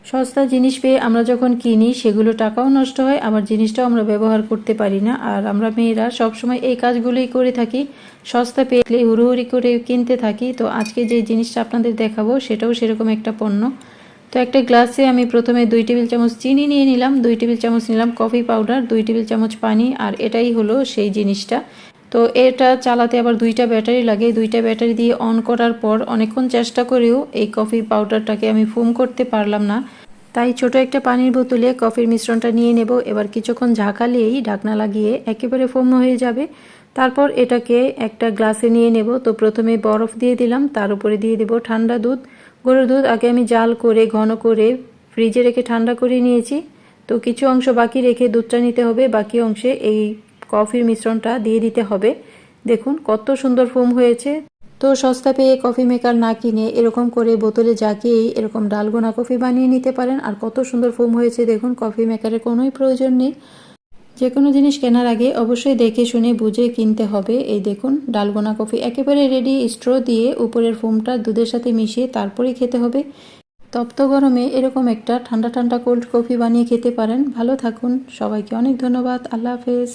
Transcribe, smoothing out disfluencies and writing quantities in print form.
সস্তা জিনিস পেয়ে আমরা যখন কিনি সেগুলো টাকাও নষ্ট হয়, আবার জিনিসটাও আমরা ব্যবহার করতে পারি না। আর আমরা মেয়েরা সবসময় এই কাজগুলোই করে থাকি, সস্তা পেলে হুড়োহুড়ি করে কিনতে থাকি। তো আজকে যে জিনিসটা আপনাদের দেখাবো সেটাও সেরকম একটা পণ্য। তো একটা গ্লাসে আমি প্রথমে 2 টেবিল চামচ চিনি নিয়ে নিলাম, 2 টেবিল চামচ নিলাম কফি পাউডার, 2 টেবিল চামচ পানি, আর এটাই হলো সেই জিনিসটা। তো এটা চালাতে আবার 2টা ব্যাটারি লাগে। 2টা ব্যাটারি দিয়ে অন করার পর অনেকক্ষণ চেষ্টা করেও এই কফি পাউডারটাকে আমি ফোম করতে পারলাম না। তাই ছোট একটা পানির বোতলে কফির মিশ্রণটা নিয়ে নেব। এবার কিছুক্ষণ ঝাঁকালেই ঢাকনা লাগিয়ে একেবারে ফোম হয়ে যাবে। তারপর এটাকে একটা গ্লাসে নিয়ে নেব। তো প্রথমে বরফ দিয়ে দিলাম, তার উপরে দিয়ে দেব ঠান্ডা দুধ। গরুর দুধ আগে আমি জাল করে ঘন করে ফ্রিজে রেখে ঠান্ডা করে নিয়েছি। তো কিছু অংশ বাকি রেখে দুধটা নিতে হবে, বাকি অংশে এই কফির মিশ্রণটা দিয়ে দিতে হবে। দেখুন কত সুন্দর ফোম হয়েছে। তো সস্তা পেয়ে কফি মেকার না কিনে এরকম করে বোতলে জাগিয়েই এরকম ডালগোনা কফি বানিয়ে নিতে পারেন। আর কত সুন্দর ফোম হয়েছে দেখুন, কফি মেকারের কোনোই প্রয়োজন নেই। যে কোনো জিনিস কেনার আগে অবশ্যই দেখে শুনে বুঝে কিনতে হবে। এই দেখুন ডালগোনা কফি একেবারে রেডি। স্ট্র দিয়ে উপরের ফোমটা দুধের সাথে মিশিয়ে তারপরেই খেতে হবে। তপ্ত গরমে এরকম একটা ঠান্ডা ঠান্ডা কোল্ড কফি বানিয়ে খেতে পারেন। ভালো থাকুন, সবাইকে অনেক ধন্যবাদ। আল্লাহ হাফেজ।